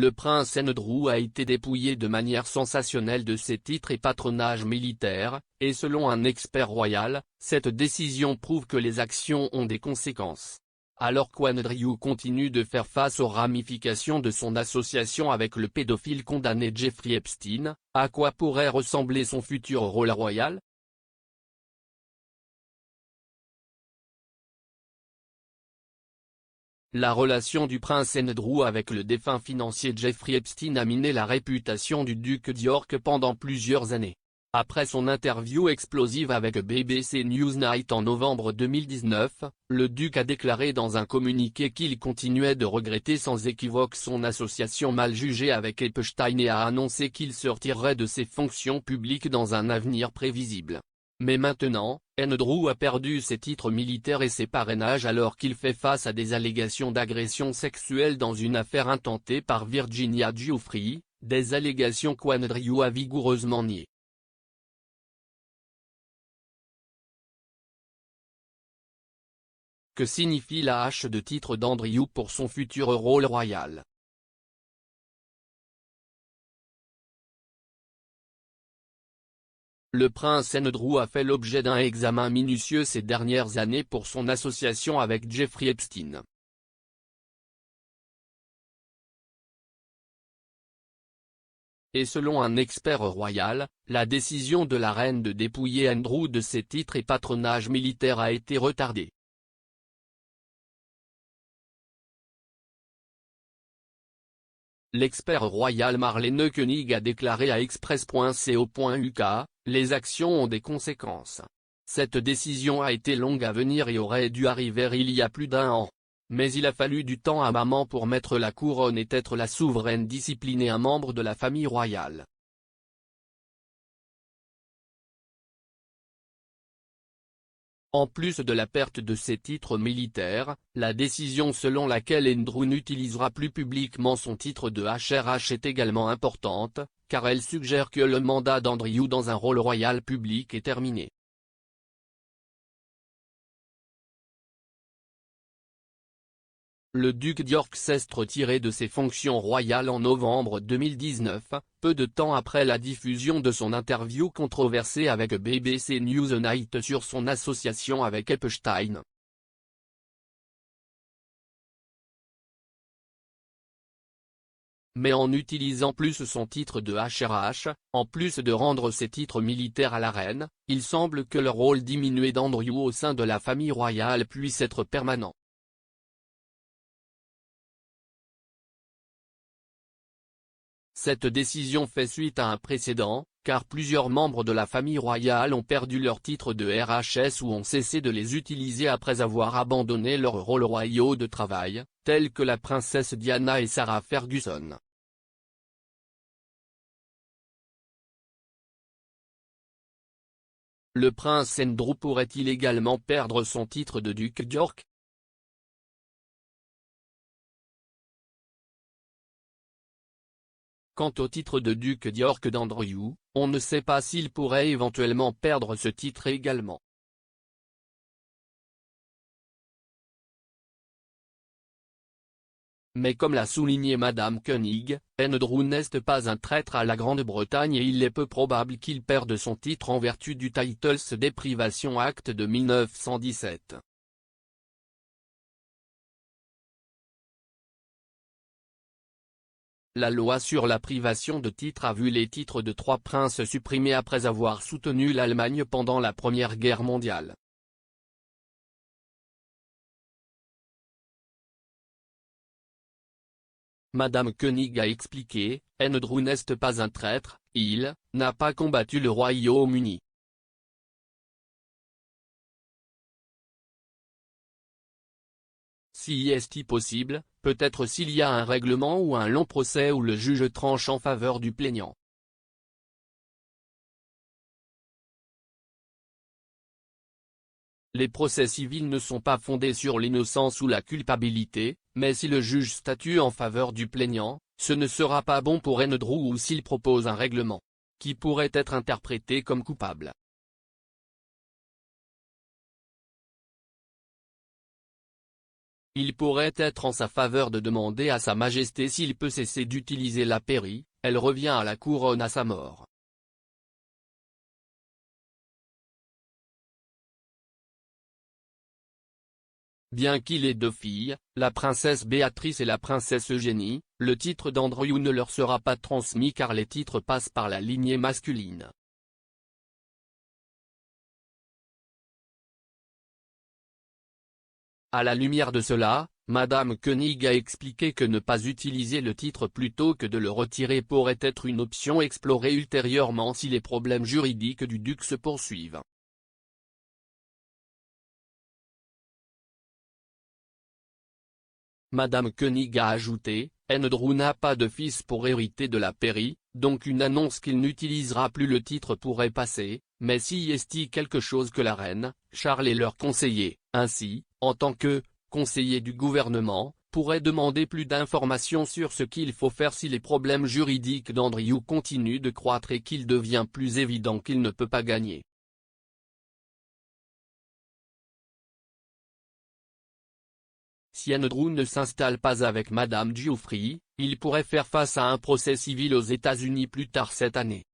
le prince Andrew a été dépouillé de manière sensationnelle de ses titres et patronage militaire, et selon un expert royal, cette décision prouve que les actions ont des conséquences. Alors qu'Andrew continue de faire face aux ramifications de son association avec le pédophile condamné Jeffrey Epstein, à quoi pourrait ressembler son futur rôle royal? La relation du prince Andrew avec le défunt financier Jeffrey Epstein a miné la réputation du duc d'York pendant plusieurs années. Après son interview explosive avec BBC Newsnight en novembre 2019, le duc a déclaré dans un communiqué qu'il continuait de regretter sans équivoque son association mal jugée avec Epstein et a annoncé qu'il se retirerait de ses fonctions publiques dans un avenir prévisible. Mais maintenant, Andrew a perdu ses titres militaires et ses parrainages alors qu'il fait face à des allégations d'agression sexuelle dans une affaire intentée par Virginia Giuffre, des allégations qu'Andrew a vigoureusement niées. Que signifie la hache de titre d'Andrew pour son futur rôle royal? Le prince Andrew a fait l'objet d'un examen minutieux ces dernières années pour son association avec Jeffrey Epstein. Et selon un expert royal, la décision de la reine de dépouiller Andrew de ses titres et patronage militaire a été retardée. L'expert royal Marlene Koenig a déclaré à Express.co.uk, les actions ont des conséquences. Cette décision a été longue à venir et aurait dû arriver il y a plus d'1 an. Mais il a fallu du temps à maman pour mettre la couronne et être la souveraine disciplinée un membre de la famille royale. En plus de la perte de ses titres militaires, la décision selon laquelle Andrew n'utilisera plus publiquement son titre de HRH est également importante, car elle suggère que le mandat d'Andrew dans un rôle royal public est terminé. Le duc d'York s'est retiré de ses fonctions royales en novembre 2019, peu de temps après la diffusion de son interview controversée avec BBC Newsnight sur son association avec Epstein. Mais en utilisant plus son titre de HRH, en plus de rendre ses titres militaires à la reine, il semble que le rôle diminué d'Andrew au sein de la famille royale puisse être permanent. Cette décision fait suite à un précédent, car plusieurs membres de la famille royale ont perdu leur titre de RHS ou ont cessé de les utiliser après avoir abandonné leurs rôles royaux de travail, tels que la princesse Diana et Sarah Ferguson. Le prince Andrew pourrait-il également perdre son titre de duc d'York? Quant au titre de duc d'York d'Andrew, on ne sait pas s'il pourrait éventuellement perdre ce titre également. Mais comme l'a souligné Madame Koenig, Andrew n'est pas un traître à la Grande-Bretagne et il est peu probable qu'il perde son titre en vertu du Titles Deprivation Act de 1917. La loi sur la privation de titres a vu les titres de 3 princes supprimés après avoir soutenu l'Allemagne pendant la Première Guerre mondiale. Madame Koenig a expliqué, Andrew n'est pas un traître, il n'a pas combattu le Royaume-Uni. Si est-il possible, peut-être s'il y a un règlement ou un long procès où le juge tranche en faveur du plaignant. Les procès civils ne sont pas fondés sur l'innocence ou la culpabilité, mais si le juge statue en faveur du plaignant, ce ne sera pas bon pour Andrew ou s'il propose un règlement qui pourrait être interprété comme coupable. il pourrait être en sa faveur de demander à Sa Majesté s'il peut cesser d'utiliser la pairie, elle revient à la couronne à sa mort. Bien qu'il ait 2 filles, la princesse Béatrice et la princesse Eugénie, le titre d'Andrew ne leur sera pas transmis car les titres passent par la lignée masculine. À la lumière de cela, Madame Koenig a expliqué que ne pas utiliser le titre plutôt que de le retirer pourrait être une option explorée ultérieurement si les problèmes juridiques du duc se poursuivent. Madame Koenig a ajouté, Andrew n'a pas de fils pour hériter de la pairie, donc une annonce qu'il n'utilisera plus le titre pourrait passer, mais si est-il quelque chose que la reine, Charles et leurs conseillers, ainsi, en tant que conseillers du gouvernement, pourraient demander plus d'informations sur ce qu'il faut faire si les problèmes juridiques d'Andrew continuent de croître et qu'il devient plus évident qu'il ne peut pas gagner. Si Andrew ne s'installe pas avec Madame Geoffrey, il pourrait faire face à un procès civil aux États-Unis plus tard cette année.